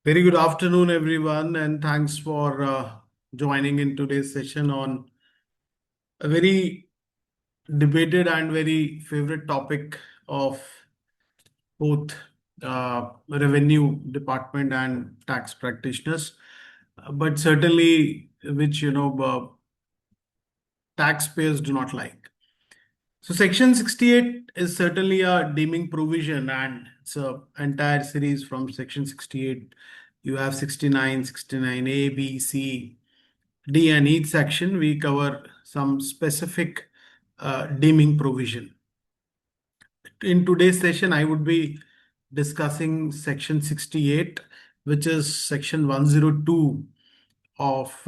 Very good afternoon, everyone, and thanks for joining in today's session on a very debated and very favorite topic of both revenue department and tax practitioners, but certainly which taxpayers do not like. So Section 68 is certainly a deeming provision, and it's a entire series from Section 68. You have 69, 69A, B, C, D, and each section we cover some specific deeming provision. In today's session, I would be discussing Section 68, which is Section 102 of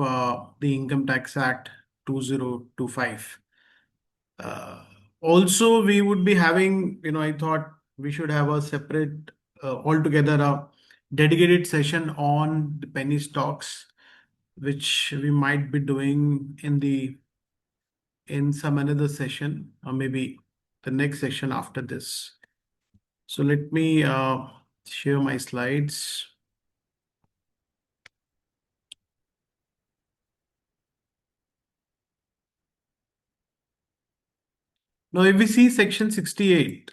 the Income Tax Act 2025. Also, we would be having, I thought we should have a separate, altogether a dedicated session on the penny stocks, which we might be doing in some another session, or maybe the next session after this. So let me share my slides. Now, if we see Section 68,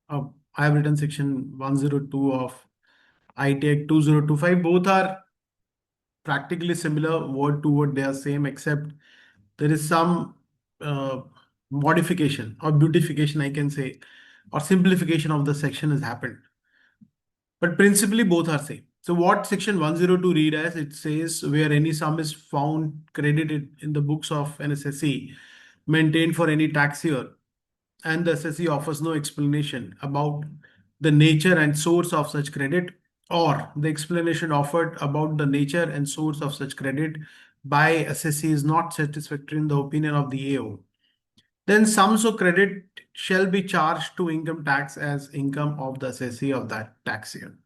I have written Section 102 of ITA 2025. Both are practically similar, word to word, they are same, except there is some uh, modification or beautification, I can say, or simplification of the section has happened. But principally both are same. So what section 102 read as, it says where any sum is found credited in the books of an assessee maintained for any tax year, and the assessee offers no explanation about the nature and source of such credit, or the explanation offered about the nature and source of such credit by assessee is not satisfactory in the opinion of the AO, then sums of credit shall be charged to income tax as income of the assessee of that tax year.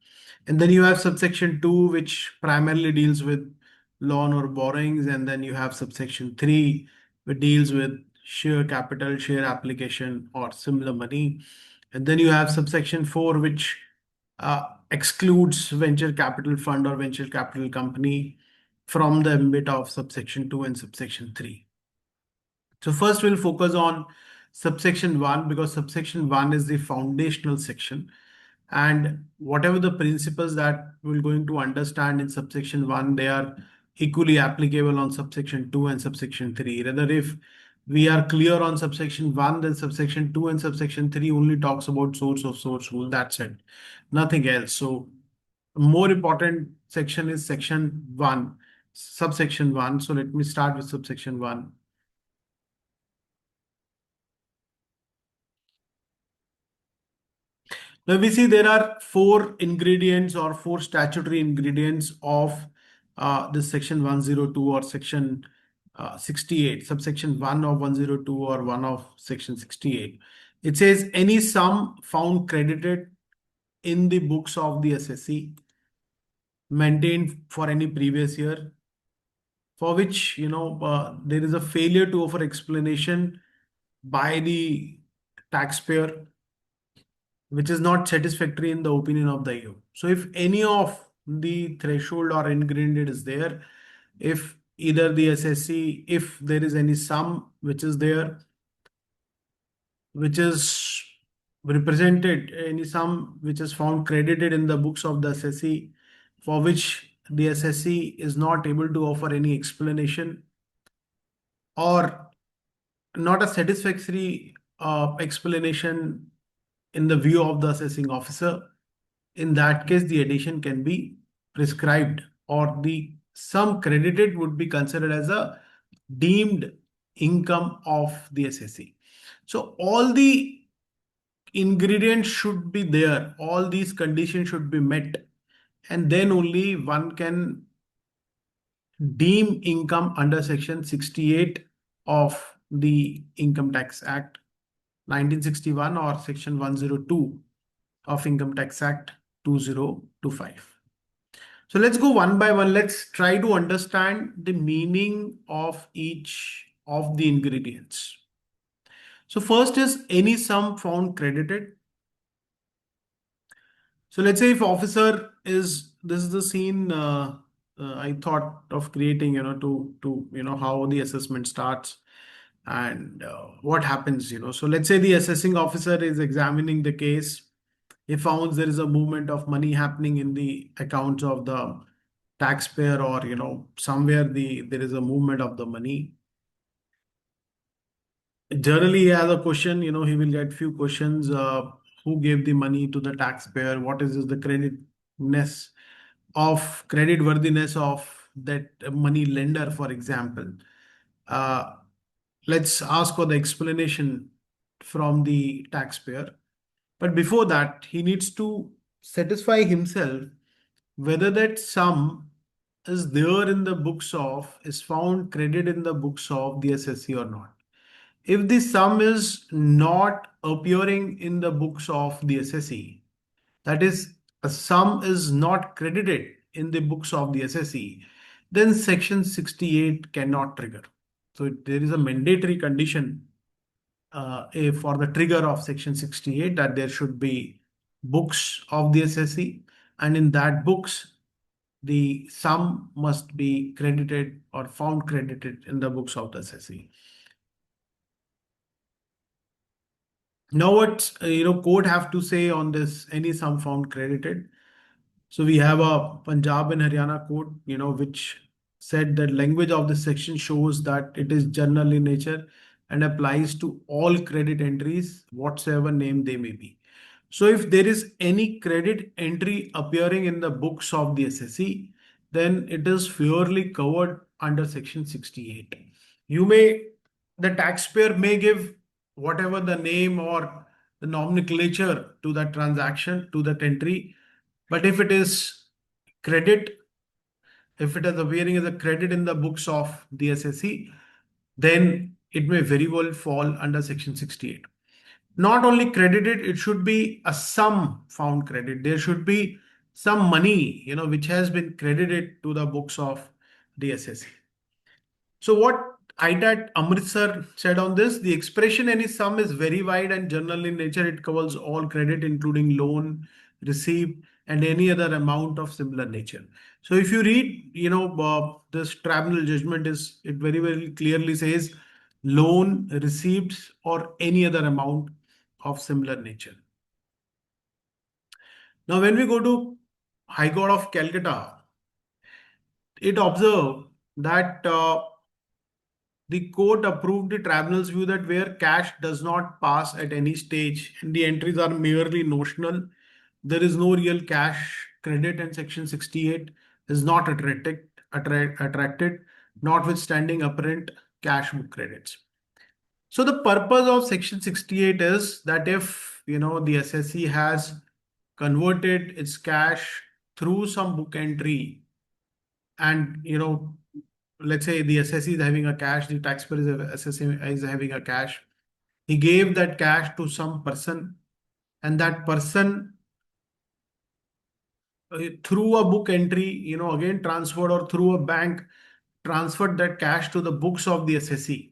And then you have subsection 2, which primarily deals with loan or borrowings. And then you have subsection 3, which deals with share capital, share application, or similar money. And then you have subsection 4, which excludes venture capital fund or venture capital company from the ambit of subsection 2 and subsection 3. So first we'll focus on subsection 1, because subsection 1 is the foundational section, and whatever the principles that we're going to understand in subsection 1, they are equally applicable on subsection 2 and subsection 3. Rather, if we are clear on subsection 1, then subsection 2 and subsection 3 only talks about source of source rule. That's it, nothing else. So more important section is section 1, subsection 1. So let me start with subsection 1. Now we see there are four ingredients or four statutory ingredients of this section 102 or section 68, subsection 1 of 102 or 1 of section 68. It says any sum found credited in the books of the assessee maintained for any previous year, for which there is a failure to offer explanation by the taxpayer, which is not satisfactory in the opinion of the EU. So if any of the threshold or ingredient is there, if either the SSC, if there is any sum which is there, which is represented, any sum which is found credited in the books of the SSC, for which the SSC is not able to offer any explanation, or not a satisfactory explanation in the view of the assessing officer, in that case, the addition can be prescribed, or the sum credited would be considered as a deemed income of the assessee. So all the ingredients should be there, all these conditions should be met, and then only one can deem income under section 68 of the Income Tax Act 1961 or section 102 of Income Tax Act 2025. So let's go one by one. Let's try to understand the meaning of each of the ingredients. So first is any sum found credited. So let's say if officer is is the scene I thought of creating, to how the assessment starts and what happens. So let's say the assessing officer is examining the case. He found there is a movement of money happening in the accounts of the taxpayer, or somewhere there is a movement of the money. Generally, he has a question. He will get few questions. Who gave the money to the taxpayer? What is the credit worthiness of that money lender, for example? uh, let's ask for the explanation from the taxpayer. But before that, he needs to satisfy himself whether that sum is found credit in the books of the assessee or not. If the sum is not appearing in the books of the assessee, that is, a sum is not credited in the books of the assessee, then section 68 cannot trigger. So there is a mandatory condition for the trigger of section 68, that there should be books of the assessee, and in that books the sum must be credited or found credited in the books of the assessee. Now what court have to say on this any sum found credited? So we have a Punjab and Haryana court, which said that language of this section shows that it is general in nature and applies to all credit entries, whatsoever name they may be. So if there is any credit entry appearing in the books of the SSE, then it is fairly covered under section 68. The taxpayer may give whatever the name or the nomenclature to that transaction, to that entry, but if it is credit, if it is appearing as a credit in the books of the SSE, then it may very well fall under section 68. Not only credited, it should be a sum found credit. There should be some money, which has been credited to the books of the SSE. So what ITA at Amritsar said on this, the expression any sum is very wide and general in nature. It covers all credit, including loan, receipt, and any other amount of similar nature. So if you read, this tribunal judgment it very, very clearly says loan, receipts, or any other amount of similar nature. Now, when we go to High Court of Calcutta, it observed that the court approved the tribunal's view that where cash does not pass at any stage and the entries are merely notional, there is no real cash credit, and section 68 is not attracted, notwithstanding apparent cash book credits. So the purpose of section 68 is that if the SSE has converted its cash through some book entry, and let's say the assessee is having a cash, the taxpayer is having a cash. He gave that cash to some person, and that person through a book entry, again transferred, or through a bank transferred that cash to the books of the assessee.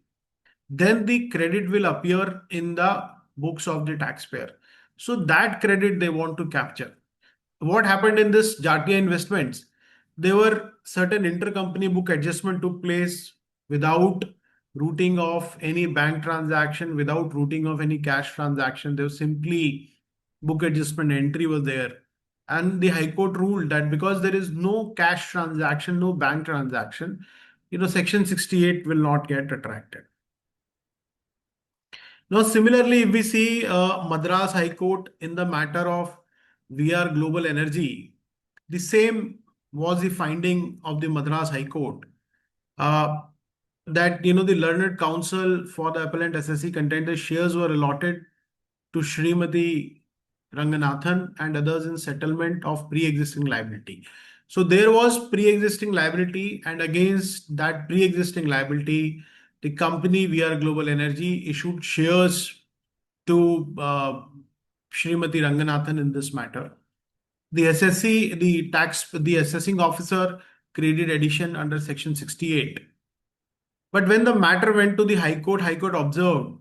Then the credit will appear in the books of the taxpayer. So that credit they want to capture. What happened in this Jatia investments? There were certain intercompany book adjustment took place without routing of any bank transaction, without routing of any cash transaction. There was simply book adjustment entry was there. And the High Court ruled that because there is no cash transaction, no bank transaction, section 68 will not get attracted. Now, similarly, if we see Madras High Court in the matter of VR Global Energy, the same was the finding of the Madras High Court, uh, that the learned counsel for the appellant SSE contended shares were allotted to Srimati Ranganathan and others in settlement of pre-existing liability. So there was pre-existing liability, and against that pre-existing liability, the company VR Global Energy issued shares to Srimati Ranganathan in this matter. The SSC, the assessing officer created addition under section 68. But when the matter went to the High Court observed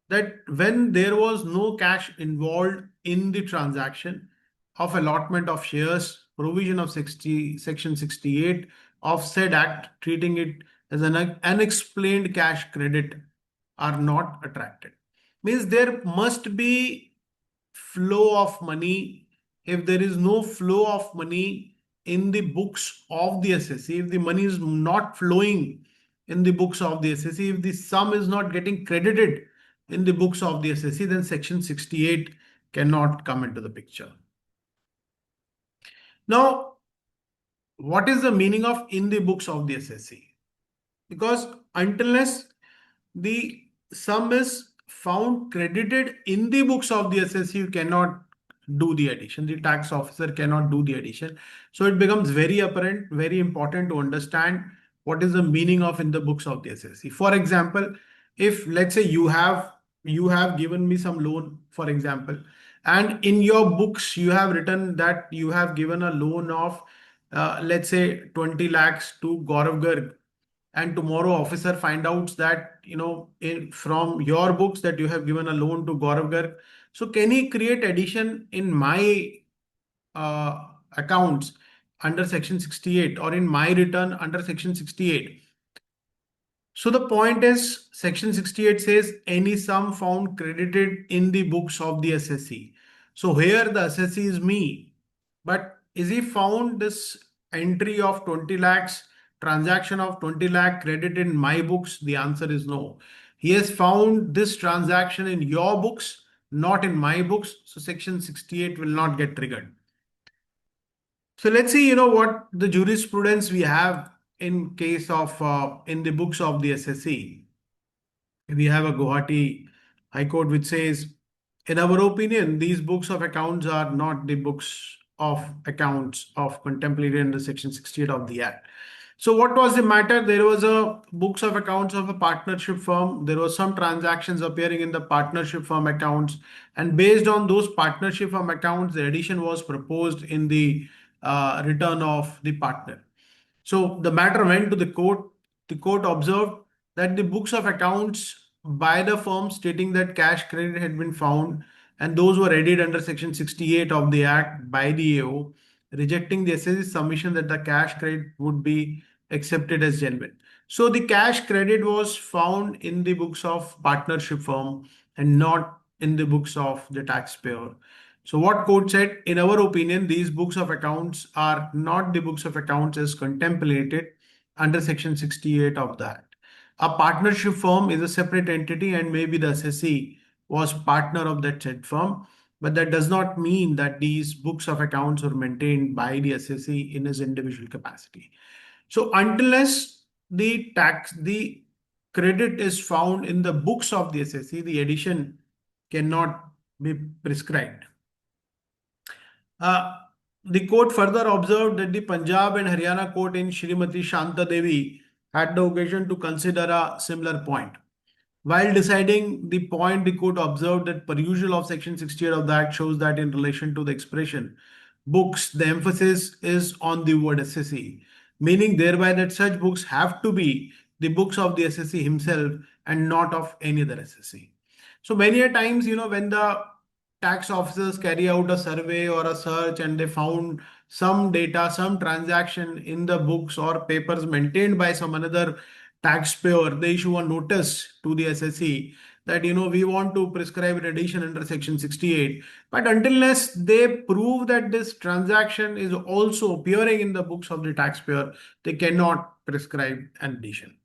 that when there was no cash involved in the transaction of allotment of shares provision of section 68 of said act, treating it as an unexplained cash credit, are not attracted. Means there must be flow of money. If there is no flow of money in the books of the assessee, if the money is not flowing in the books of the assessee, if the sum is not getting credited in the books of the assessee, then section 68 cannot come into the picture. Now, what is the meaning of in the books of the assessee? Because unless the sum is found credited in the books of the assessee, you cannot do the addition. The tax officer cannot do the addition. So it becomes very apparent, very important to understand what is the meaning of in the books of the assessee. For example, if let's say you have given me some loan, for example, and in your books you have written that you have given a loan of let's say 20 lakhs to Gaurav Garg, and tomorrow officer find out that from your books that you have given a loan to Gaurav Garg. So can he create addition in my accounts under section 68 or in my return under section 68? So the point is, section 68 says any sum found credited in the books of the assessee. So here the assessee is me, but is he found this entry of 20 lakhs, transaction of 20 lakh credited in my books? The answer is no. He has found this transaction in your books, not in my books. So section 68 will not get triggered. So let's see, what the jurisprudence we have in case of in the books of the SSC. We have a Guwahati High Court which says, in our opinion, these books of accounts are not the books of accounts of contemplated under section 68 of the Act. So what was the matter? There was a books of accounts of a partnership firm. There were some transactions appearing in the partnership firm accounts, and based on those partnership firm accounts, the addition was proposed in the return of the partner. So the matter went to the court. The court observed that the books of accounts by the firm stating that cash credit had been found, and those were added under section 68 of the Act by the AO, rejecting the SS's submission that the cash credit would be accepted as genuine. So the cash credit was found in the books of partnership firm and not in the books of the taxpayer. So what court said, in our opinion, these books of accounts are not the books of accounts as contemplated under section 68 of the Act. A partnership firm is a separate entity and maybe the assessee was partner of that said firm, but that does not mean that these books of accounts are maintained by the assessee in his individual capacity. So unless the credit is found in the books of the assessee, the addition cannot be prescribed. The court further observed that the Punjab and Haryana court in Shrimati Shanta Devi had the occasion to consider a similar point. While deciding the point, the court observed that perusal of section 68 of the Act shows that in relation to the expression books, the emphasis is on the word assessee, meaning thereby that such books have to be the books of the assessee himself and not of any other assessee. So many a times, when the tax officers carry out a survey or a search and they found some data, some transaction in the books or papers maintained by some another taxpayer, they issue a notice to the SSE that we want to prescribe an addition under section 68. But unless they prove that this transaction is also appearing in the books of the taxpayer, they cannot prescribe an addition.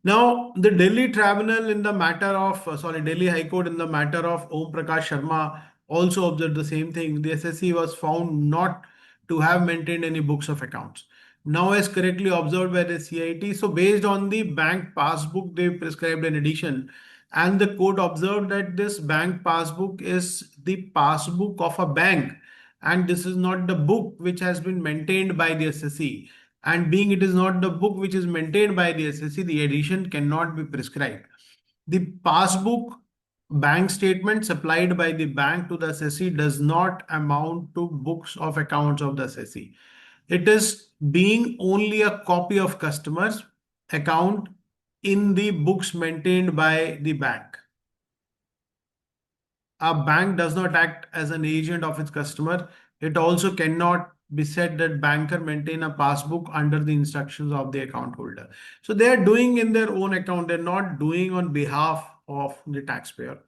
Now, the Delhi Tribunal in the matter of, Delhi High Court in the matter of Om Prakash Sharma also observed the same thing. The SSE was found not to have maintained any books of accounts. Now, as correctly observed by the CIT, so based on the bank passbook, they prescribed an addition. And the court observed that this bank passbook is the passbook of a bank. And this is not the book which has been maintained by the SSE. And being it is not the book which is maintained by the SSE, the addition cannot be prescribed. The passbook bank statement supplied by the bank to the SSE does not amount to books of accounts of the SSE. It is being only a copy of customer's account in the books maintained by the bank. A bank does not act as an agent of its customer. It also cannot be said that banker maintain a passbook under the instructions of the account holder. So they are doing in their own account. They're not doing on behalf of the taxpayer.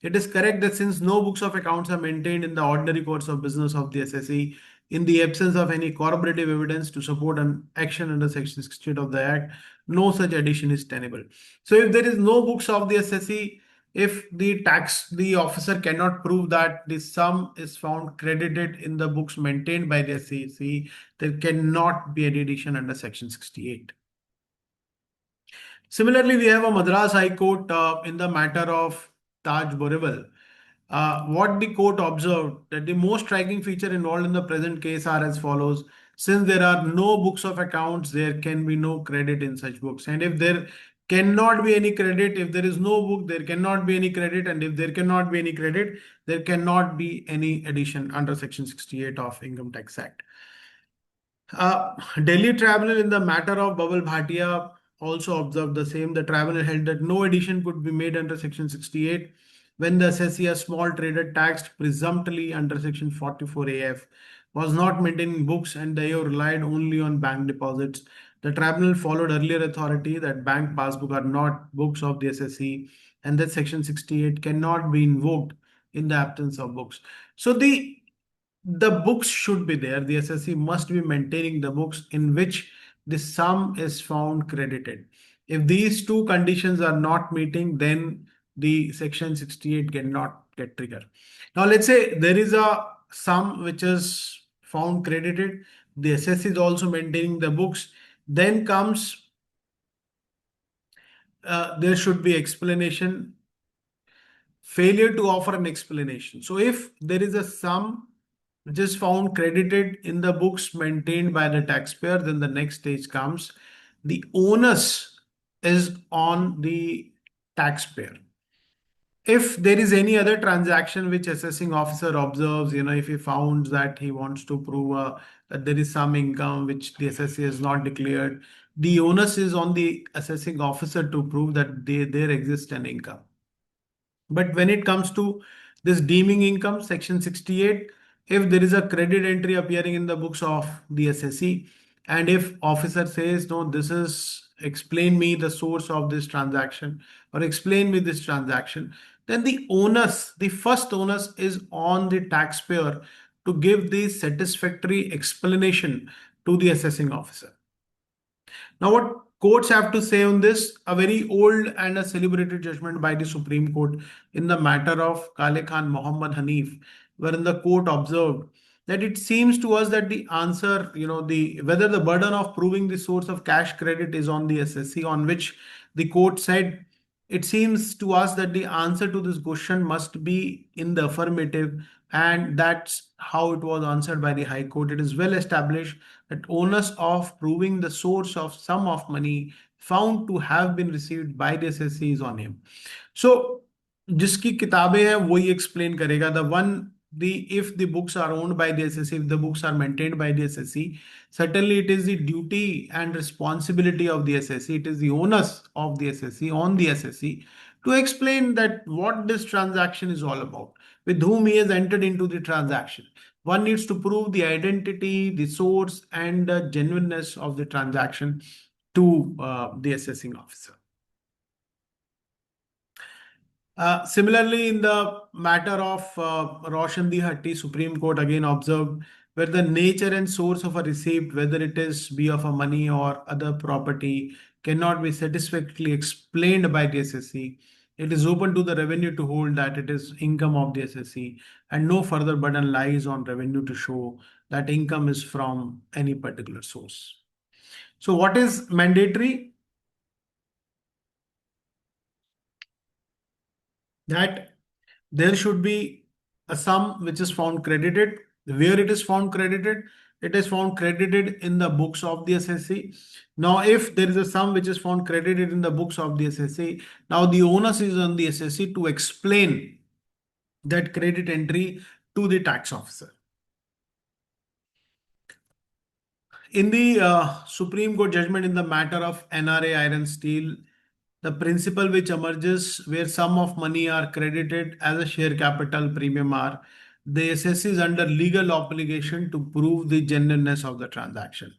It is correct that since no books of accounts are maintained in the ordinary course of business of the SSE, in the absence of any corroborative evidence to support an action under Section 68 of the Act, no such addition is tenable. So if there is no books of the SSE, if the officer cannot prove that the sum is found credited in the books maintained by the SSE, there cannot be any addition under Section 68. Similarly, we have a Madras High Court in the matter of Taj Borewal. What the court observed that the most striking feature involved in the present case are as follows. Since there are no books of accounts, there can be no credit in such books. And if there cannot be any credit, if there is no book, there cannot be any credit. And if there cannot be any credit, there cannot be any addition under Section 68 of Income Tax Act. Delhi Tribunal in the matter of Babal Bhatia also observed the same. The tribunal held that no addition could be made under Section 68 when the assessee, a small trader taxed presumptively under Section 44 AF, was not maintaining books and they relied only on bank deposits. The tribunal followed earlier authority that bank passbook are not books of the assessee and that Section 68 cannot be invoked in the absence of books. So the books should be there. The SSE must be maintaining the books in which the sum is found credited. If these two conditions are not meeting, then the Section 68 cannot get triggered. Now, let's say there is a sum which is found credited. The SSE is also maintaining the books. Then comes there should be explanation. Failure to offer an explanation. So if there is a sum which is found credited in the books maintained by the taxpayer, then the next stage comes. The onus is on the taxpayer. If there is any other transaction which assessing officer observes, if he found that he wants to prove that there is some income which the assessee has not declared, the onus is on the assessing officer to prove that there exists an income. But when it comes to this deeming income, Section 68, if there is a credit entry appearing in the books of the SSE, and if officer says, no, this is explain me the source of this transaction or explain me this transaction, then the first onus is on the taxpayer to give the satisfactory explanation to the assessing officer. Now, what courts have to say on this? A very old and a celebrated judgment by the Supreme Court in the matter of Kale Khan Muhammad Hanif, wherein the court observed that it seems to us that the answer, the whether the burden of proving the source of cash credit is on the SSC, on which the court said it seems to us that the answer to this question must be in the affirmative, and that's how it was answered by the High Court. It is well established that onus of proving the source of sum of money found to have been received by the SSC is on him. So जिसकी किताबें हैं वही explain करेगा. The one if the books are owned by the SSC, if the books are maintained by the SSC, certainly it is the duty and responsibility of the SSC. It is the onus of the SSC on the SSC to explain that what this transaction is all about, with whom he has entered into the transaction. One needs to prove the identity, the source, and the genuineness of the transaction to the assessing officer. Similarly, in the matter of Roshan Hatti, Supreme Court again observed where the nature and source of a receipt, whether it is be of a money or other property, cannot be satisfactorily explained by the SSC. It is open to the revenue to hold that it is income of the SSC, and no further burden lies on revenue to show that income is from any particular source. So, what is mandatory? That there should be a sum which is found credited. Where it is found credited? It is found credited in the books of the SSC. Now, if there is a sum which is found credited in the books of the SSC, now the onus is on the SSC to explain that credit entry to the tax officer. In the Supreme Court judgment in the matter of NRA Iron Steel, the principle which emerges where sum of money are credited as a share capital premium are the assessee is under legal obligation to prove the genuineness of the transaction,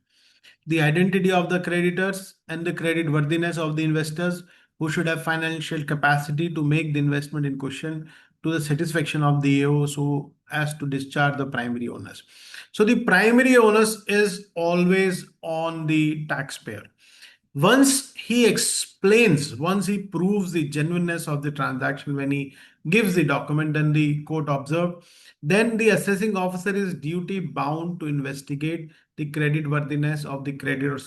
the identity of the creditors, and the creditworthiness of the investors who should have financial capacity to make the investment in question to the satisfaction of the AO so as to discharge the primary onus. So the primary onus is always on the taxpayer. Once he explains, once he proves the genuineness of the transaction, when he gives the document, then the court observed, then the assessing officer is duty bound to investigate the creditworthiness of the creditor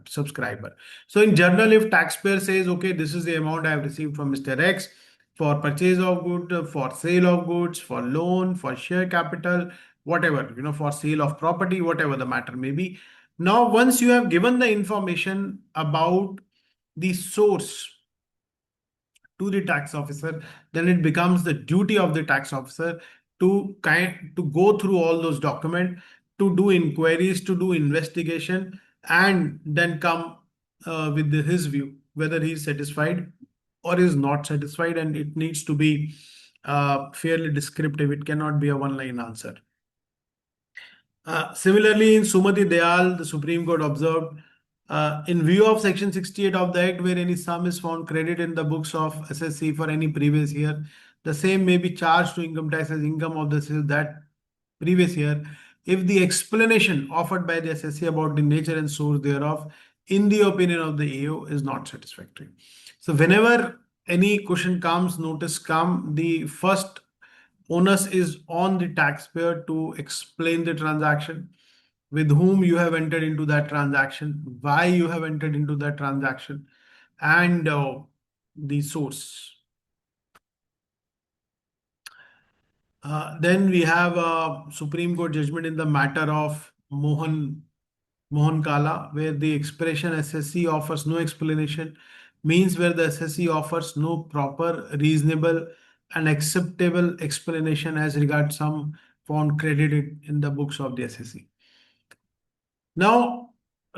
subscriber. So in general, if taxpayer says, okay, this is the amount I have received from Mr. X for purchase of goods, for sale of goods, for loan, for share capital, whatever, for sale of property, whatever the matter may be. Now, once you have given the information about the source to the tax officer, then it becomes the duty of the tax officer to go through all those documents, to do inquiries, to do investigation, and then come with his view whether he is satisfied or is not satisfied, and it needs to be fairly descriptive. It cannot be a one-line answer. Similarly, in Sumati Dayal, the Supreme Court observed, in view of Section 68 of the Act, where any sum is found credited in the books of SSC for any previous year, the same may be charged to income tax as income of the sale that previous year, if the explanation offered by the SSC about the nature and source thereof, in the opinion of the AO, is not satisfactory. So, whenever any question comes, notice come, the first onus is on the taxpayer to explain the transaction, with whom you have entered into that transaction, why you have entered into that transaction, and the source. Then we have a Supreme Court judgment in the matter of Mohan Kala, where the expression SSC offers no explanation means where the SSC offers no proper, reasonable, and acceptable explanation as regards sum found credited in the books of the SSC. Now,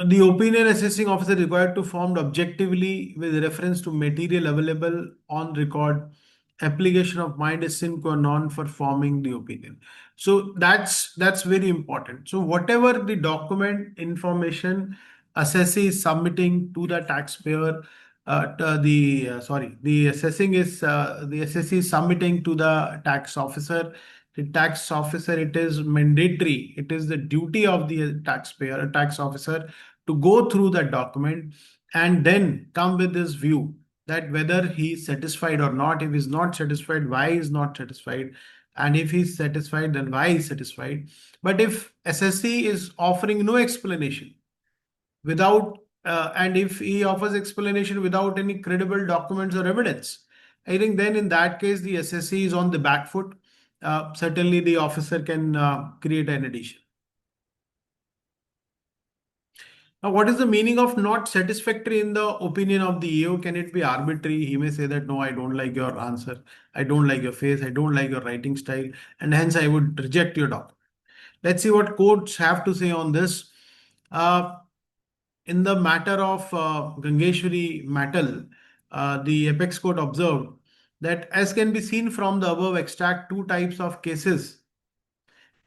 the opinion assessing officer required to form objectively with reference to material available on record. Application of mind is sine qua non for forming the opinion. So that's very important. So whatever the document information assessee is submitting to the taxpayer, the assessing is the assessee is submitting to the tax officer. The tax officer, it is mandatory, it is the duty of the taxpayer, tax officer, to go through that document and then come with his view that whether he is satisfied or not. If he's not satisfied, why is not satisfied, and if he's satisfied, then why is satisfied. But if SSC is offering no explanation without and if he offers explanation without any credible documents or evidence, I think then in that case the SSC is on the back foot. Certainly the officer can create an addition. Now, what is the meaning of not satisfactory in the opinion of the AO? Can it be arbitrary? He may say that, no, I don't like your answer. I don't like your face. I don't like your writing style. And hence I would reject your document. Let's see what courts have to say on this. In the matter of Gangeshwari Metal, the Apex Court observed that, as can be seen from the above extract, two types of cases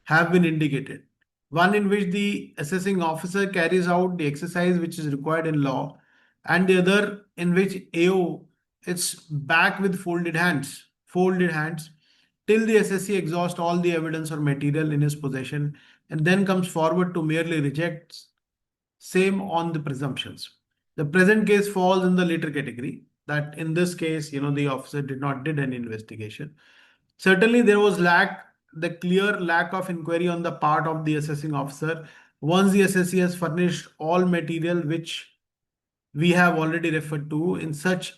have been indicated. One in which the assessing officer carries out the exercise which is required in law, and the other in which AO is back with folded hands till the SSC exhausts all the evidence or material in his possession and then comes forward to merely reject same on the presumptions. The present case falls in the later category, that in this case, the officer did any investigation. Certainly, there was the clear lack of inquiry on the part of the assessing officer. Once the SSC has furnished all material which we have already referred to in such,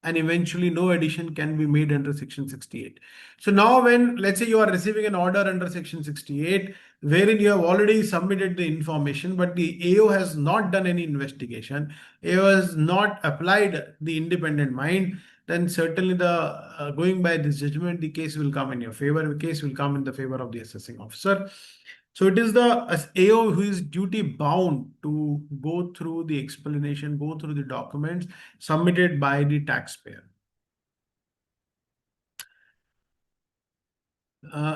and eventually no addition can be made under Section 68. So now when, let's say, you are receiving an order under Section 68, wherein you have already submitted the information, but the AO has not done any investigation, AO has not applied the independent mind, then certainly going by this judgment, the case will come in your favor. The case will come in the favor of the assessing officer. So it is the AO who is duty bound to go through the explanation, go through the documents submitted by the taxpayer.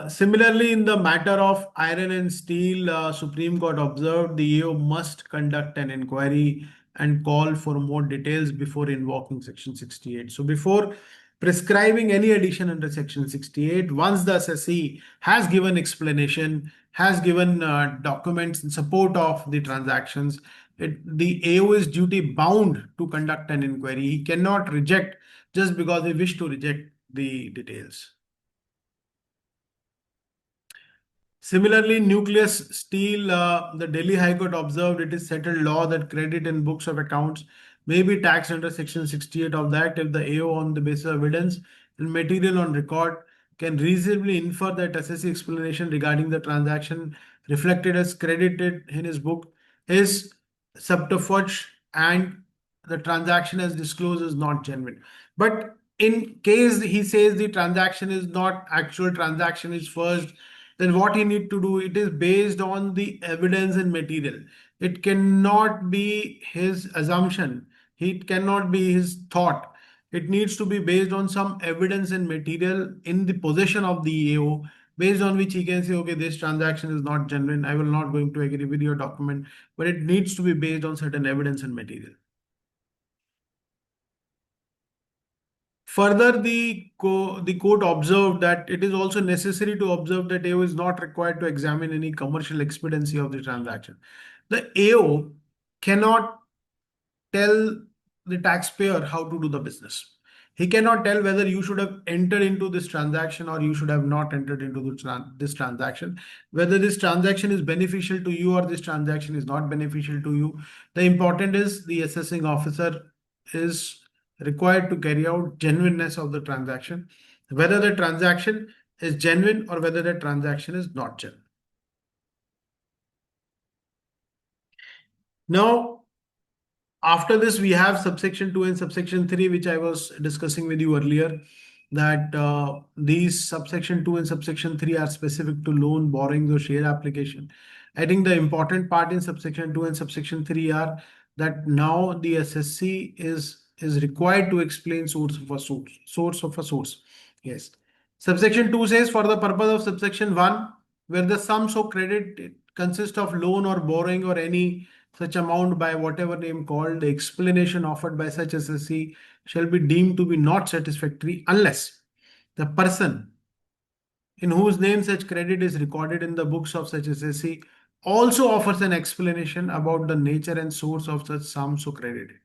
Similarly, in the matter of iron and steel, Supreme Court observed the AO must conduct an inquiry and call for more details before invoking Section 68. So, before prescribing any addition under Section 68, once the assessee has given explanation, has given documents in support of the transactions, the AO is duty bound to conduct an inquiry. He cannot reject just because he wished to reject the details. Similarly, nucleus steel, the Delhi High Court observed it is settled law that credit in books of accounts may be taxed under Section 68 of the Act if the AO, on the basis of evidence and material on record, can reasonably infer that assessee explanation regarding the transaction reflected as credited in his book is subterfuge and the transaction as disclosed is not genuine. But in case he says the transaction is not actual transaction is first, then what he need to do, it is based on the evidence and material. It cannot be his assumption, it cannot be his thought. It needs to be based on some evidence and material in the possession of the EAO, based on which he can say, okay, this transaction is not genuine, I will not going to agree with your document, but it needs to be based on certain evidence and material. Further, the court observed that it is also necessary to observe that AO is not required to examine any commercial expediency of the transaction. The AO cannot tell the taxpayer how to do the business. He cannot tell whether you should have entered into this transaction or you should have not entered into this transaction, whether this transaction is beneficial to you or this transaction is not beneficial to you. The important is the assessing officer is required to carry out genuineness of the transaction, whether the transaction is genuine or whether the transaction is not genuine. Now, after this, we have subsection 2 and subsection 3, which I was discussing with you earlier, that these subsection 2 and subsection 3 are specific to loan, borrowings, or share application. I think the important part in subsection 2 and subsection 3 are that now the SSC is required to explain source of a source. Source of a source. Yes. Subsection 2 says for the purpose of subsection 1, where the sums of credit consist of loan or borrowing or any such amount by whatever name called, the explanation offered by such SSC shall be deemed to be not satisfactory unless the person in whose name such credit is recorded in the books of such SSC also offers an explanation about the nature and source of such sums so credited.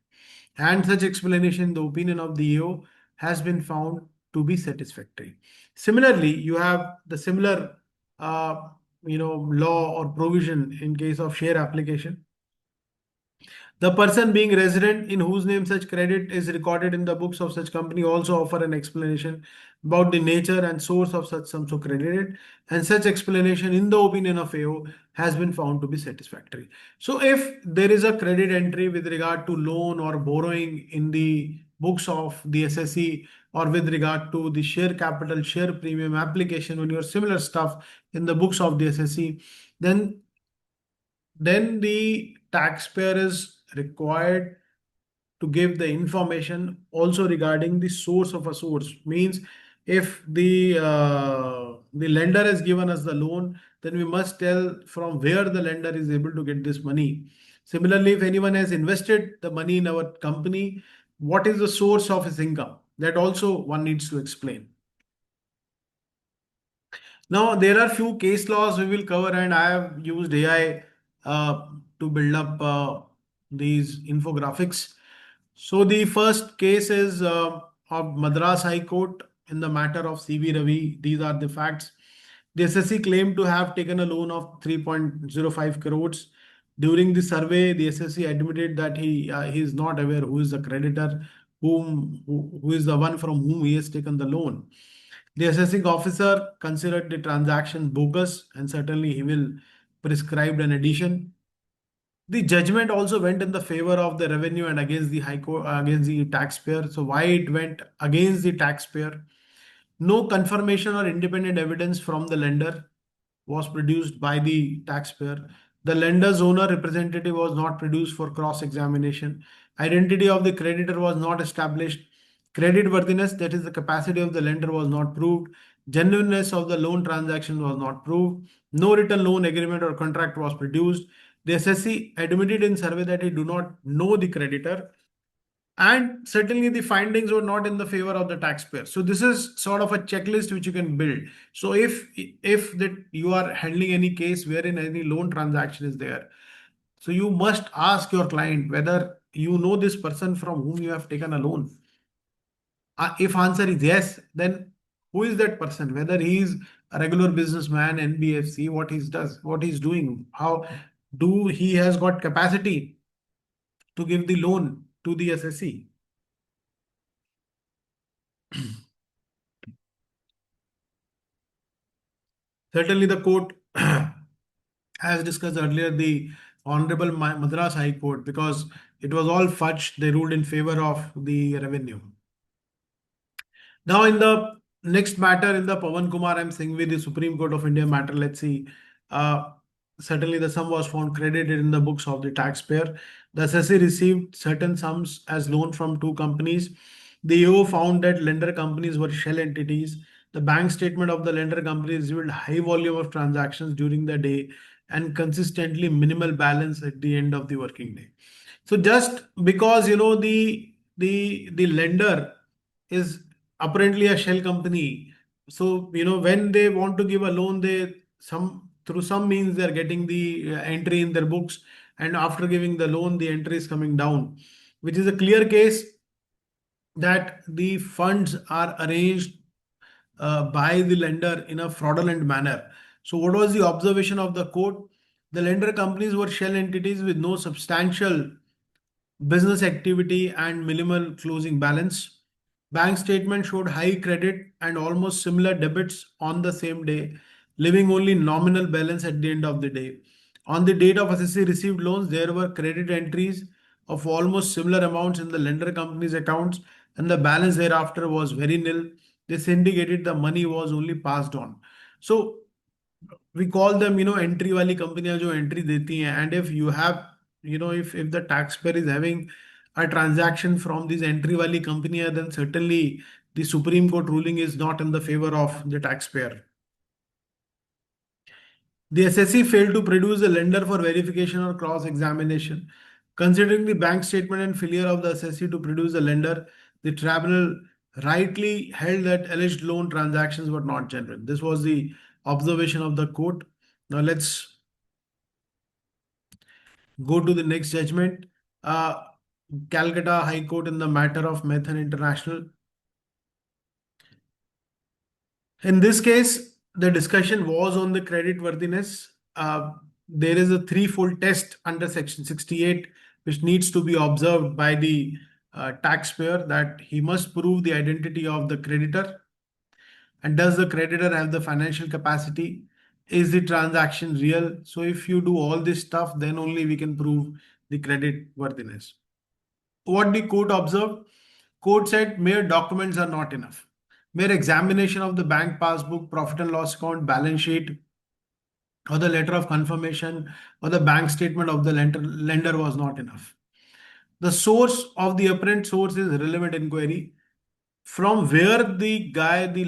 And such explanation, in the opinion of the EO, has been found to be satisfactory. Similarly, you have the similar law or provision in case of share application. The person being resident in whose name such credit is recorded in the books of such company also offer an explanation about the nature and source of such sums so credited, and such explanation in the opinion of AO has been found to be satisfactory. So if there is a credit entry with regard to loan or borrowing in the books of the SSE or with regard to the share capital, share premium application or similar stuff in the books of the SSE, then the taxpayer is required to give the information also regarding the source of a source. Means if the lender has given us the loan, then we must tell from where the lender is able to get this money. Similarly, if anyone has invested the money in our company, what is the source of his income? That also one needs to explain. Now, there are few case laws we will cover, and I have used AI to build up these infographics. So, the first case is of Madras High Court in the matter of CB Ravi. These are the facts. The SSC claimed to have taken a loan of 3.05 crores. During the survey, the SSC admitted that he is not aware who is the creditor, who is the one from whom he has taken the loan. The assessing officer considered the transaction bogus and certainly he will prescribe an addition. The judgment also went in the favor of the revenue and against the high court, against the taxpayer. So why it went against the taxpayer? No confirmation or independent evidence from the lender was produced by the taxpayer. The lender's owner representative was not produced for cross-examination. Identity of the creditor was not established. Creditworthiness, that is the capacity of the lender, was not proved. Genuineness of the loan transaction was not proved. No written loan agreement or contract was produced. The SSC admitted in survey that he do not know the creditor, and certainly the findings were not in the favor of the taxpayer. So this is sort of a checklist which you can build. So if that you are handling any case wherein any loan transaction is there, so you must ask your client whether you know this person from whom you have taken a loan. If answer is yes, then who is that person? Whether he is a regular businessman, NBFC, what he does, what he's doing, how do he has got capacity to give the loan to the SSC. Certainly, the court, as discussed earlier, the Honorable Madras High Court, because it was all fudged, they ruled in favor of the revenue. Now, in the next matter, in the Pawan Kumar M. Singhvi, the Supreme Court of India matter, let's see. Uh, Certainly, the sum was found credited in the books of the taxpayer. The assessee received certain sums as loan from two companies. The AO found that lender companies were shell entities. The bank statement of the lender companies revealed high volume of transactions during the day and consistently minimal balance at the end of the working day. So just because the lender is apparently a shell company, so when they want to give a loan, they some through some means they are getting the entry in their books, and after giving the loan, the entry is coming down, which is a clear case that the funds are arranged by the lender in a fraudulent manner. So, what was the observation of the court? The lender companies were shell entities with no substantial business activity and minimal closing balance. Bank statement showed high credit and almost similar debits on the same day, leaving only nominal balance at the end of the day. On the date of assessee received loans, there were credit entries of almost similar amounts in the lender company's accounts, and the balance thereafter was very nil. This indicated the money was only passed on. So we call them entry वाली कंपनियां जो entry देती हैं, and if you have if the taxpayer is having a transaction from this entry वाली company, then certainly the Supreme Court ruling is not in the favor of the taxpayer. The SSC failed to produce the lender for verification or cross examination. Considering the bank statement and failure of the SSC to produce the lender, the tribunal rightly held that alleged loan transactions were not genuine. This was the observation of the court. Now let's go to the next judgment. Uh, Calcutta High Court in the matter of Methane International. In this case, the discussion was on the creditworthiness. There is a threefold test under Section 68 which needs to be observed by the taxpayer, that he must prove the identity of the creditor, and does the creditor have the financial capacity? Is the transaction real? So if you do all this stuff, then only we can prove the credit worthiness. What the court observed? Court said mere documents are not enough. Mere examination of the bank passbook, profit and loss account, balance sheet, or the letter of confirmation, or the bank statement of the lender was not enough. The source of the apparent source is relevant inquiry. From where the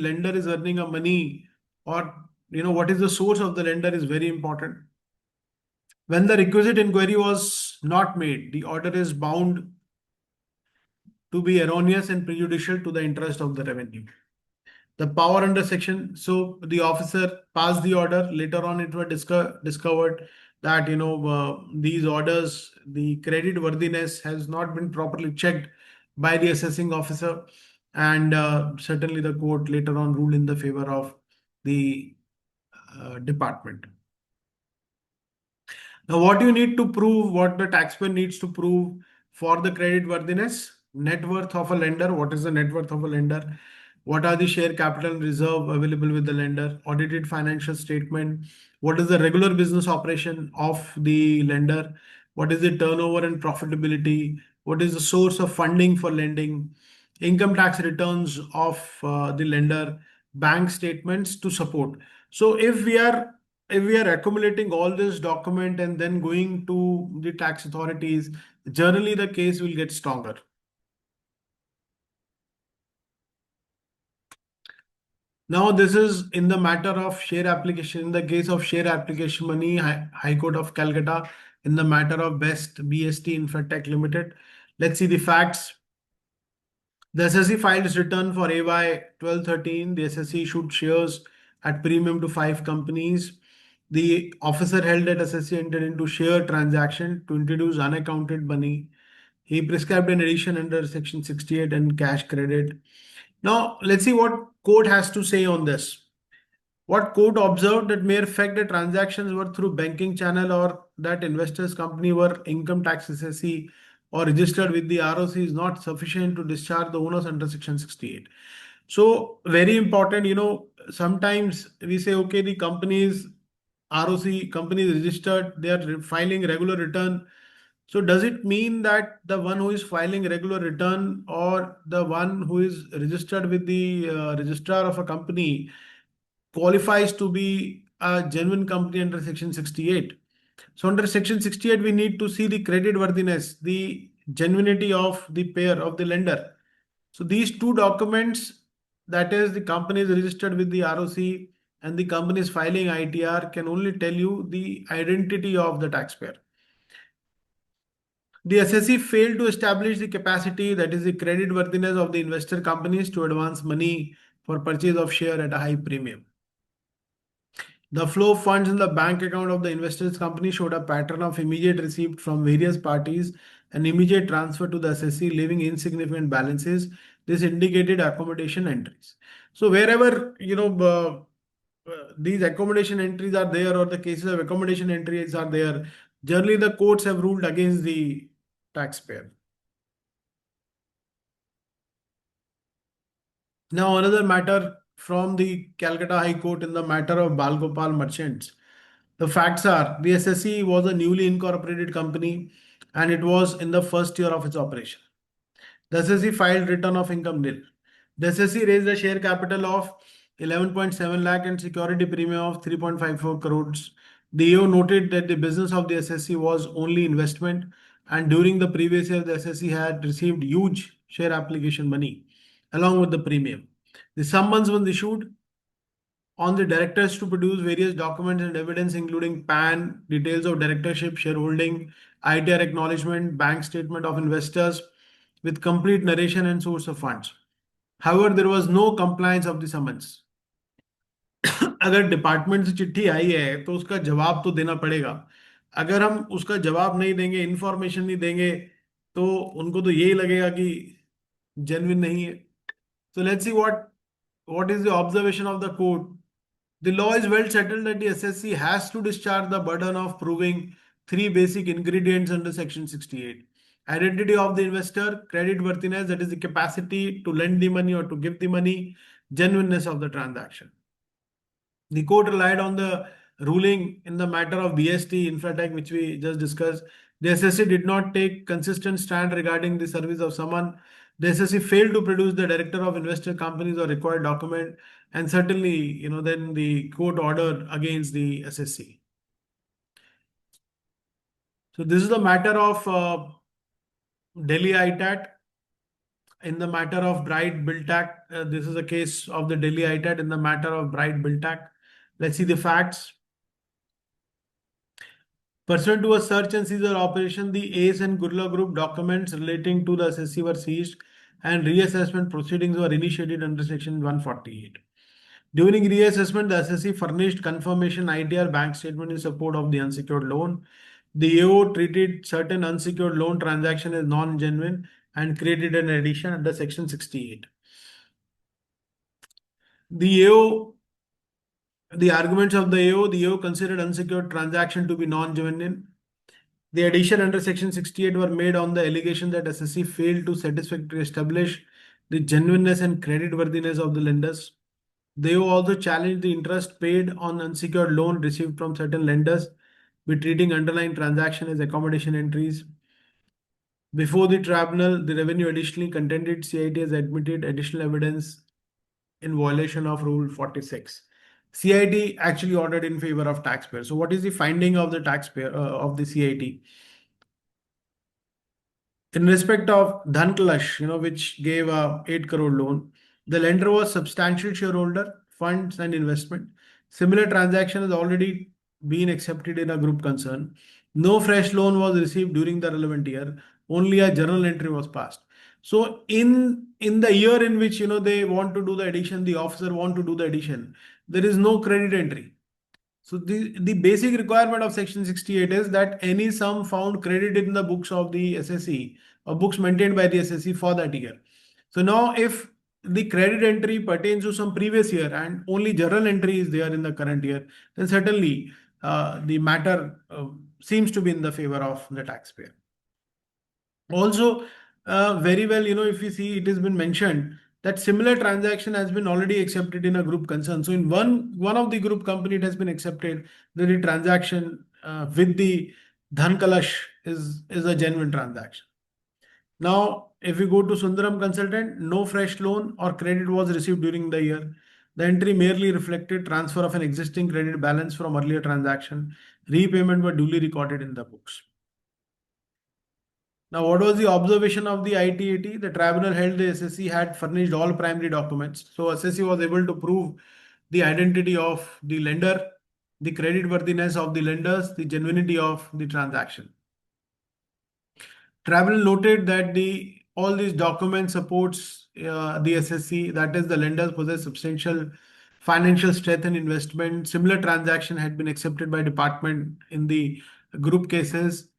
lender is earning a money, or what is the source of the lender is very important. When the requisite inquiry was not made, the order is bound to be erroneous and prejudicial to the interest of the revenue. The power under section, so the officer passed the order. Later on, it was discovered that these orders, the credit worthiness has not been properly checked by the assessing officer, and certainly the court later on ruled in the favor of the department. Now, what you need to prove, what the taxpayer needs to prove for the credit worthiness: net worth of a lender. What is the net worth of a lender? What are the share capital and reserve available with the lender? Audited financial statement. What is the regular business operation of the lender? What is the turnover and profitability? What is the source of funding for lending? Income tax returns of the lender, bank statements to support. So if we are accumulating all this document and then going to the tax authorities, generally the case will get stronger. Now, this is in the matter of share application. In the case of share application money, High Court of Calcutta, in the matter of Best BST Infratech Limited. Let's see the facts. The SSE filed its return for AY 1213. The SSE issued shares at premium to five companies. The officer held that SSE entered into share transaction to introduce unaccounted money. He prescribed an addition under Section 68 and cash credit. Now, let's see what court has to say on this. What court observed that mere fact that transactions were through banking channel or that investors company were income tax SSE or registered with the ROC is not sufficient to discharge the owners under Section 68. So very important, sometimes we say, okay, the companies ROC company is registered, they are filing regular return. So does it mean that the one who is filing regular return or the one who is registered with the registrar of a company qualifies to be a genuine company under Section 68? So under Section 68, we need to see the credit worthiness, the genuinity of the payer of the lender. So these two documents, that is the company is registered with the ROC and the company is filing ITR, can only tell you the identity of the taxpayer. The SSE failed to establish the capacity, that is the credit worthiness of the investor companies to advance money for purchase of share at a high premium. The flow of funds in the bank account of the investors company showed a pattern of immediate receipt from various parties and immediate transfer to the SSE, leaving insignificant balances. This indicated accommodation entries. So wherever these accommodation entries are there, or the cases of accommodation entries are there, generally the courts have ruled against the taxpayer. Now, another matter from the Calcutta High Court in the matter of Balgopal Merchants. The facts are the SSE was a newly incorporated company and it was in the first year of its operation. The SSE filed return of income nil. The SSE raised a share capital of 11.7 lakh and security premium of 3.54 crores. The AO noted that the business of the SSE was only investment, and during the previous year, the SSE had received huge share application money along with the premium. The summons was issued on the directors to produce various documents and evidence, including PAN, details of directorship, shareholding, ITR acknowledgement, bank statement of investors with complete narration and source of funds. However, there was no compliance of the summons. अगर department से चिट्ठी आई है तो उसका जवाब तो देना पड़ेगा. अगर हम उसका जवाब नहीं देंगे, इंफॉर्मेशन नहीं देंगे, तो उनको तो यही लगेगा कि जेन्युइन नहीं है. So let's see what is the observation of the court. The law is well settled that the SSC has to discharge the burden of proving three basic ingredients under Section 68. Identity of the investor, credit worthiness, that is the capacity to lend the money or to give the money, genuineness of the transaction. The court relied on the ruling in the matter of BST Infratech, which we just discussed. The SSC did not take consistent stand regarding the service of someone. The SSC failed to produce the director of investor companies or required document, and certainly, then the court ordered against the SSC. So this is the matter of Delhi ITAT. In the matter of Bright Biltak, this is a case of the Delhi ITAT in the matter of Bright Biltak. Let's see the facts. Pursuant to a search and seizure operation, the ACE and Gurla Group documents relating to the SSC were seized and reassessment proceedings were initiated under Section 148. During reassessment, the SSC furnished confirmation ITR bank statement in support of the unsecured loan. The AO treated certain unsecured loan transaction as non-genuine and created an addition under Section 68. The arguments of the AO considered unsecured transaction to be non-genuine. The addition under Section 68 were made on the allegation that SSC failed to satisfactorily establish the genuineness and creditworthiness of the lenders. They also challenged the interest paid on unsecured loan received from certain lenders by treating underlying transaction as accommodation entries. Before the tribunal, the revenue additionally contended CIT has admitted additional evidence in violation of Rule 46. CIT actually ordered in favor of taxpayer. So what is the finding of the taxpayer of the CIT? In respect of Dhankalash, which gave a 8 crore loan, the lender was substantial shareholder, funds and investment. Similar transaction has already been accepted in a group concern. No fresh loan was received during the relevant year. Only a journal entry was passed. So in the year in which they want to do the addition, the officer want to do the addition, there is no credit entry. So the basic requirement of section 68 is that any sum found credited in the books of the SSE or books maintained by the SSE for that year. So now if the credit entry pertains to some previous year and only journal entry is there in the current year, then certainly the matter seems to be in the favor of the taxpayer. Also, very well, if you see, it has been mentioned that similar transaction has been already accepted in a group concern. So in one of the group company, it has been accepted that the transaction with the Dhan Kalash is a genuine transaction. Now, if we go to Sundaram Consultant, no fresh loan or credit was received during the year. The entry merely reflected transfer of an existing credit balance from earlier transaction. Repayment were duly recorded in the books. Now, what was the observation of the ITA? The tribunal held the SSE had furnished all primary documents. So, SSE was able to prove the identity of the lender, the creditworthiness of the lenders, the genuinity of the transaction. Tribunal noted that all these documents supports the SSE, that is, the lenders possess substantial financial strength and investment. Similar transaction had been accepted by department in the group cases.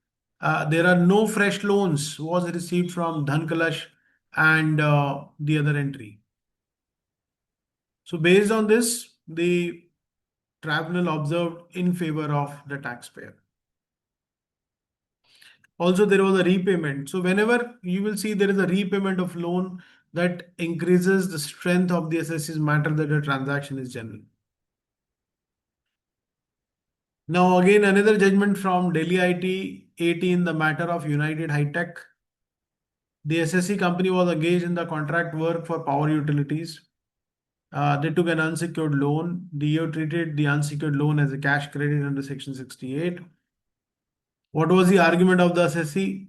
There are no fresh loans was received from Dhan Kalash and the other entry. So based on this, the tribunal observed in favor of the taxpayer. Also, there was a repayment. So whenever you will see there is a repayment of loan, that increases the strength of the SSE's matter that the transaction is genuine. Now again, another judgment from Delhi IT 18, the matter of United High Tech. The SSE company was engaged in the contract work for power utilities. They took an unsecured loan. The EO treated the unsecured loan as a cash credit under section 68. What was the argument of the SSE?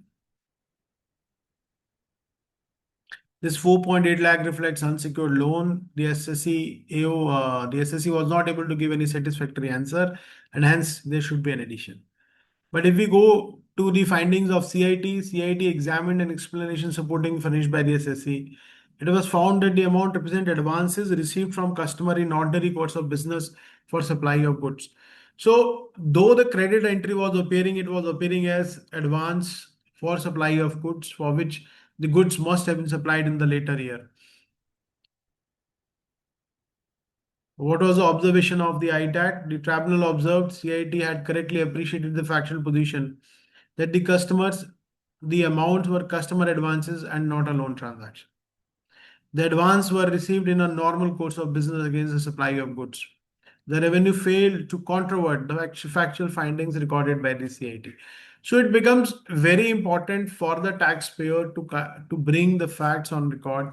This 4.8 lakh reflects unsecured loan. The SSE AO, the SSE was not able to give any satisfactory answer, and hence there should be an addition. But if we go to the findings of CIT examined an explanation supporting furnished by the SSE. It was found that the amount represent advances received from customer in ordinary course of business for supply of goods. So though the credit entry was appearing, it was appearing as advance for supply of goods for which the goods must have been supplied in the later year. What was the observation of the ITAT? The tribunal observed CIT had correctly appreciated the factual position that the amounts were customer advances and not a loan transaction. The advance were received in a normal course of business against the supply of goods. The revenue failed to controvert the factual findings recorded by the CIT. So it becomes very important for the taxpayer to bring the facts on record.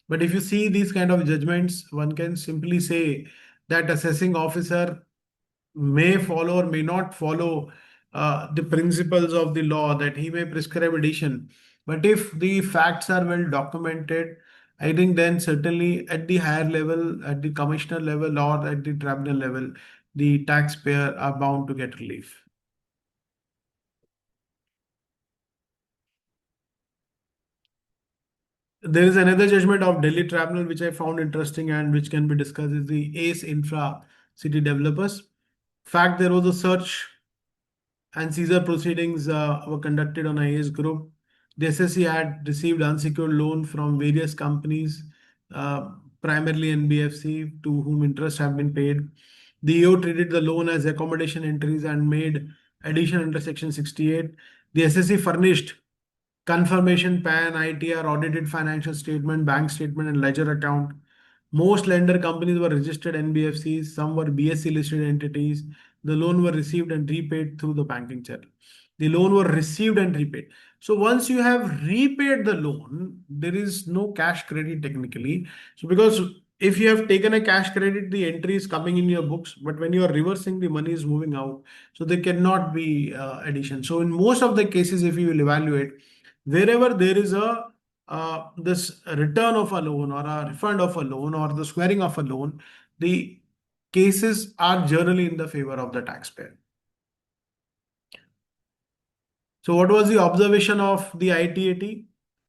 But if you see these kind of judgments, one can simply say that assessing officer may follow or may not follow the principles of the law, that he may prescribe addition. But if the facts are well documented, I think then certainly at the higher level, at the commissioner level or at the tribunal level, the taxpayer are bound to get relief. There is another judgment of Delhi Tribunal which I found interesting and which can be discussed is the ACE Infra City Developers. Fact, there was a search and seizure proceedings were conducted on IAS group. The SSE had received unsecured loan from various companies, primarily NBFC, to whom interest have been paid. The EO treated the loan as accommodation entries and made addition under section 68. The SSE furnished confirmation PAN, ITR, audited financial statement, bank statement, and ledger account. Most lender companies were registered NBFCs, some were BSE listed entities. The loan were received and repaid through the banking channel. The loan were received and repaid. So once you have repaid the loan, there is no cash credit technically. So because if you have taken a cash credit, the entry is coming in your books, but when you are reversing, the money is moving out. So there cannot be addition. So in most of the cases, if you will evaluate, wherever there is this return of a loan or a refund of a loan or the squaring of a loan, the cases are generally in the favor of the taxpayer. So, what was the observation of the ITAT?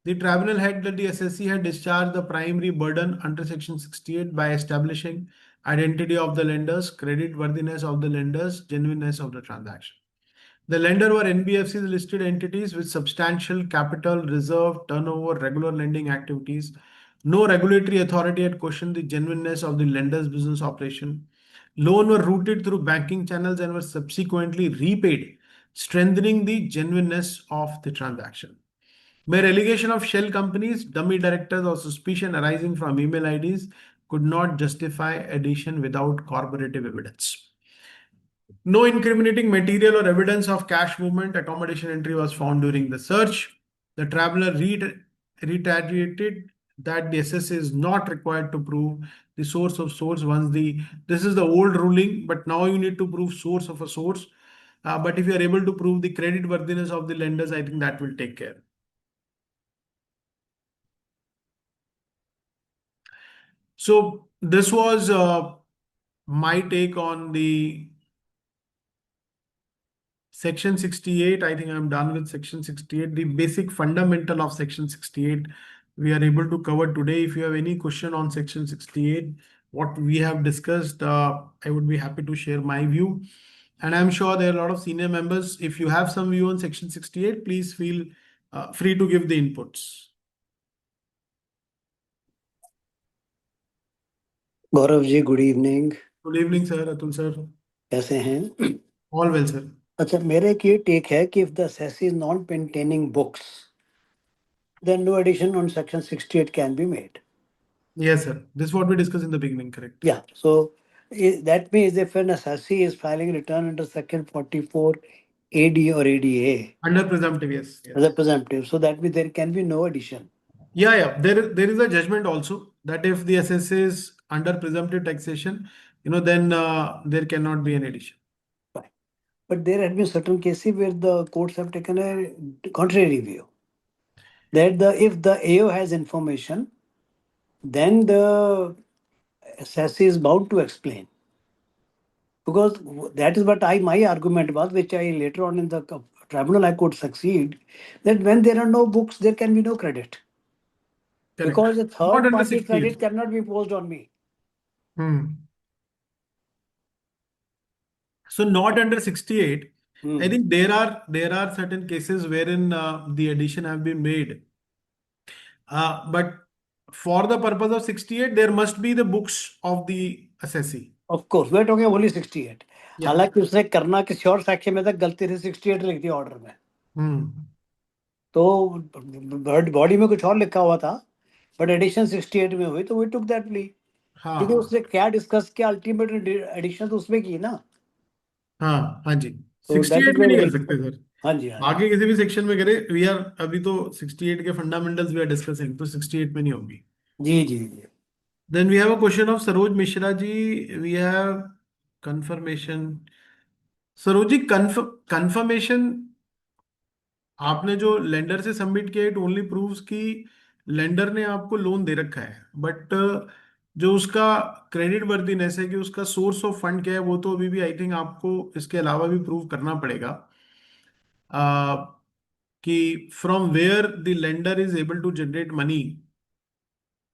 The tribunal held that the SSC had discharged the primary burden under Section 68 by establishing identity of the lenders, creditworthiness of the lenders, genuineness of the transaction. The lender were NBFCs listed entities with substantial capital, reserve, turnover, regular lending activities. No regulatory authority had questioned the genuineness of the lender's business operation. Loans were routed through banking channels and were subsequently repaid, strengthening the genuineness of the transaction. Mere allegation of shell companies, dummy directors, or suspicion arising from email IDs could not justify addition without corroborative evidence. No incriminating material or evidence of cash movement, accommodation entry was found during the search. The traveler reiterated that the SSA is not required to prove the source of source once the this is the old ruling, but now you need to prove source of a source. But if you are able to prove the credit worthiness of the lenders, I think that will take care. So this was my take on the Section 68. I think I'm done with Section 68. The basic fundamental of Section 68 we are able to cover today. If you have any question on Section 68, what we have discussed, I would be happy to share my view. And I'm sure there are a lot of senior members. If you have some view on Section 68, please feel free to give the inputs. Gaurav ji good evening. Good evening sir, Atul sir. कैसे हैं? All well sir. अच्छा, मेरा एक ये take है कि if the cess is not maintaining books then no addition on section 68 can be made. Yes sir, this is what we discussed in the beginning, correct? Yeah, so that means if an assessee is filing return under section 44 AD or ADA Under presumptive, yes, as a yes. presumptive, so that means there can be no addition. Yeah. There is a judgment also that if the SSA is under presumptive taxation, then there cannot be an addition. Right. But there have been certain cases where the courts have taken a contrary view. That if the AO has information, then the assessee is bound to explain. Because that is what my argument was, which I later on in the tribunal I could succeed, that when there are no books, there can be no credit. Correct. Because a Not third under party 68. credit cannot be imposed on me. So not under 68. Hmm. I think there are certain cases wherein the addition have been made. But for the purpose of 68, there must be the books of the assessee. Of course, we are talking only 68. Yeah. हालांकि उसने करना किसी और section में था, गलती से 68 लिख दिया ऑर्डर में, तो बॉडी में कुछ और लिखा हुआ था, बट एडिशन 68 में हुई, तो वी टुक दैट प्ली। क्योंकि उसने क्या डिस्कस किया, अल्टीमेट एडिशन तो उसमें की ना। हाँ जी, तो 68 में नहीं कर सकते सर। हाँ जी, हाँ। आगे किसी भी सेक्शन में करे, वी आर अभी तो 68 के फंडामेंटल्स वी आर डिस्कसिंग, तो 68 में नहीं होगी। जी जी जी। Then we have a question of Saroj Mishra ji. We have confirmation. Saroj ji, confirmation आपने जो लेंडर से सबमिट किया, इट ओनली प्रूव्स कि लेंडर ने आपको लोन दे रखा है, बट जो उसका क्रेडिट वर्दीनेस है कि उसका सोर्स ऑफ फंड क्या है, वो तो अभी भी आई थिंक आपको इसके अलावा भी प्रूव करना पड़ेगा कि from where the lender is able to generate money.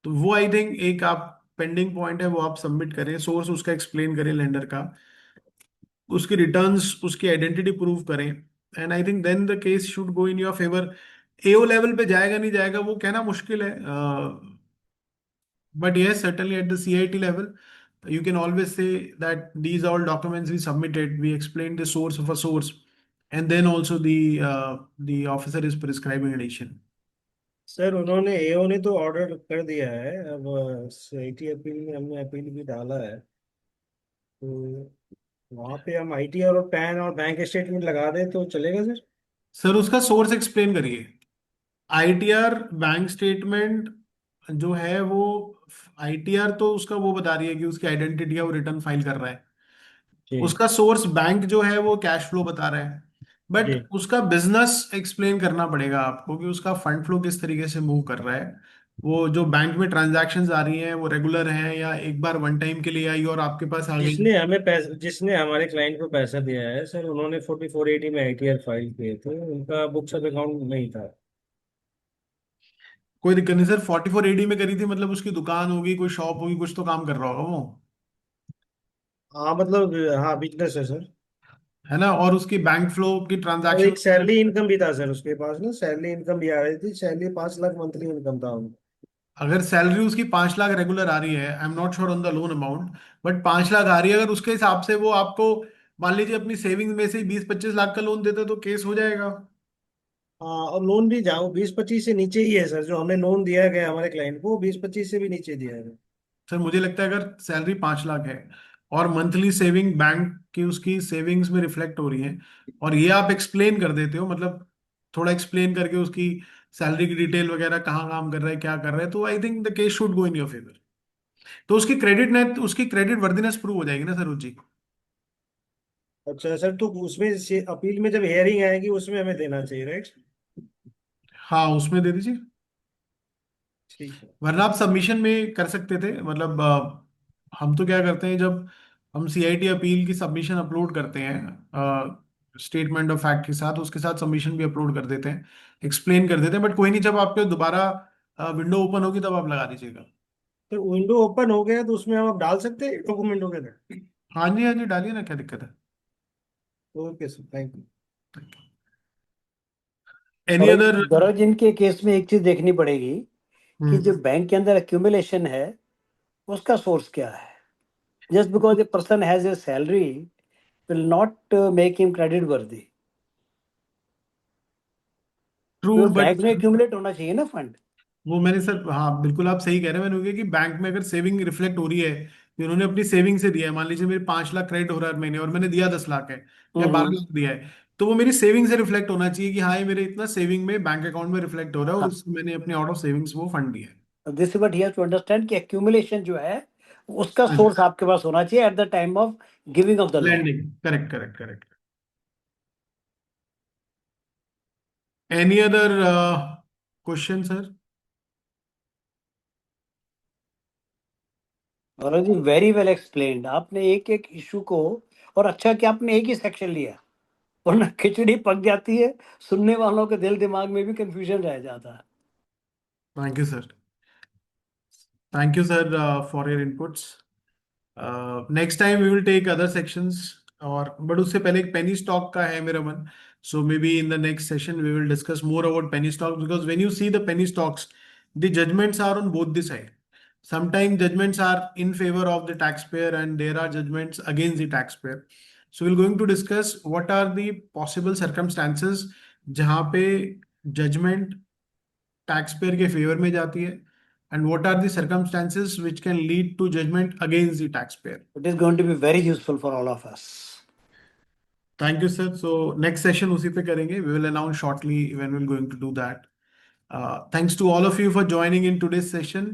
तो वो आई थिंक एक आप पेंडिंग पॉइंट है, वो आप सबमिट करें, सोर्स उसका एक्सप्लेन करें लेंडर का, उसकी रिटर्न्स, उसकी आइडेंटिटी प्रूव करें, and I think then the case should go in your favour. AO level पे जाएगा नहीं जाएगा वो कहना मुश्किल है, but yes, certainly at the CIT level you can always say that these are all documents we submitted, we explained the source of a source, and then also the officer is prescribing addition. Sir उन्होंने एओ ने तो order कर दिया है, अब IT appeal में हमने appeal भी डाला है, तो वहाँ पे हम आईटी और पैन और बैंक स्टेटमेंट लगा दें तो चलेगा सर? सर उसका सोर्स एक्सप्लेन करिए। आईटीआर बैंक स्टेटमेंट जो है वो, आईटीआर तो उसका वो बता रही है कि उसकी आइडेंटिटी है, वो रिटर्न फाइल कर रहा है, उसका सोर्स बैंक जो है वो कैश फ्लो बता रहा है, बट उसका बिजनेस एक्सप्लेन करना पड़ेगा आपको कि उसका फंड फ्लो किस तरीके से मूव कर रहा है, वो जो बैंक में ट्रांजैक्शंस आ रही हैं वो रेगुलर हैं या एक बार वन टाइम के लिए आई और आपके पास आ गई? जिसने हमारे क्लाइंट को पैसा दिया है सर, उन्होंने 4480 में आईटीआर फाइल किए थे, उनका बुक्स ऑफ अकाउंट नहीं था। कोई दिक्कत नहीं सर, 44 AD में करी थी मतलब उसकी दुकान होगी, कोई शॉप होगी, कुछ तो काम कर रहा होगा वो, हाँ मतलब, हाँ बिजनेस है सर। है ना? और उसकी बैंक फ्लो की और ट्रांजैक्शन, एक सैलरी इनकम भी था सर उसके पास ना, सैलरी इनकम भी आ रही थी, सैलरी 5 लाख मंथली इनकम था उनका। अगर सैलरी उसकी 5 लाख रेगुलर आ रही है, I am not sure on the loan amount, but 5 lakh आ रही है, अगर उसके हिसाब से वो आपको मान लीजिए अपनी सेविंग्स में से 20-25 लाख का लोन देता तो केस हो जाएगा। हाँ, और लोन भी जाओ 20-25 से नीचे ही है सर, जो हमें लोन दिया गया हमारे क्लाइंट को 20-25 से भी नीचे दिया है। सर मुझे लगता है अगर सैलरी 5 लाख है और मंथली सेविंग बैंक की उसकी सेविंग्स में रिफ्लेक्ट हो रही है, और ये आप एक्सप्लेन कर देते हो, मतलब थोड़ा एक्सप्लेन करके उसकी सैलरी की डिटेल वगैरह, कहाँ काम कर रहा है, क्या कर रहा है, तो I think the case should go in your favour. तो उसकी क्रेडिट नेट, उसकी क्रेडिट वर्दिनेस प्रूव हो जाएगी ना सर जी? अच्छा सर, तो उसमें से अपील में जब हेयरिंग आएगी उसमें हमें देना चाहिए, राइट? हाँ उसमें दे दीजिए, ठीक है। वरना आप सबमिशन में कर सकते थे, मतलब हम तो क्या करते हैं, जब हम सीआईटी अपील की सबमिशन अपलोड करते हैं स्टेटमेंट ऑफ फैक्ट के साथ, उसके साथ सबमिशन भी अपलोड कर देते हैं, एक्सप्लेन कर देते हैं, बट कोई नहीं, जब आपके दोबारा विंडो ओपन होगी तब आप लगा दीजिएगा। तो विंडो ओपन हो गया तो उसमें हम आप डाल सकते हैं डॉक्यूमेंट वगैरह? हाँ जी डालिए ना, क्या दिक्कत है? Okay sir, thank you. Any और अदर? गौरव जी, इनके केस में एक चीज देखनी पड़ेगी कि जो हम्म। बैंक के अंदर एक्यूमुलेशन है उसका सोर्स क्या है। Just because a person has a salary will not make him credit वर्दी। ट्रू तो बट बैंक में एक्यूमुलेट होना चाहिए ना फंड। वो मैंने सर, हाँ बिल्कुल आप सही कह रहे हैं, मैंने कहा कि बैंक में अगर सेविंग रिफ्लेक्ट हो रही है कि उन्होंने अपनी सेविंग से दिया है, मान लीजिए मेरे 5 लाख क्रेडिट हो रहा है हर महीने और मैंने दिया 10 लाख है या 12 लाख दिया है, तो वो मेरी सेविंग से रिफ्लेक्ट होना चाहिए कि हाँ ये मेरे इतना सेविंग में बैंक अकाउंट में रिफ्लेक्ट हो रहा है और हाँ, उससे मैंने अपने आउट ऑफ सेविंग्स वो फंड दिया है। This is what he has to understand कि एक्यूमुलेशन जो है उसका हाँ जी, सोर्स आपके पास होना चाहिए at the time of giving of the loan. Lending, correct correct correct. Any other question sir? Gaurav ji, very well explained आपने एक एक इशू को। और अच्छा कि आपने एक ही सेक्शन लिया, वरना खिचड़ी पक जाती है, सुनने वालों के दिल दिमाग में भी कंफ्यूजन रह जाता है। Thank you sir, thank you sir for your inputs. Next time we will take other sections, और बट उससे पहले एक पेनी स्टॉक का है मेरा मन, so maybe in the next session we will discuss more about penny stock, because when you see the penny stocks the judgments are on both the side. Sometimes judgments are in favor of the taxpayer and there are judgments against the taxpayer. So we're going to discuss what are the possible circumstances जहाँ पे judgment taxpayer के favor में जाती है, and what are the circumstances which can lead to judgment against the taxpayer. It is going to be very useful for all of us. Thank you, sir. So next session उसी पे करेंगे. We will announce shortly when we're going to do that. Thanks to all of you for joining in today's session.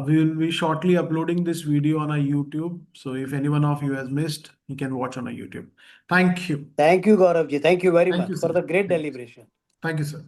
We will be shortly uploading this video on our YouTube. So if anyone of you has missed, you can watch on our YouTube. Thank you. Thank you Gaurav ji, thank you very Thank much you, for sir. The great Thank you. Deliberation. Thank you, sir.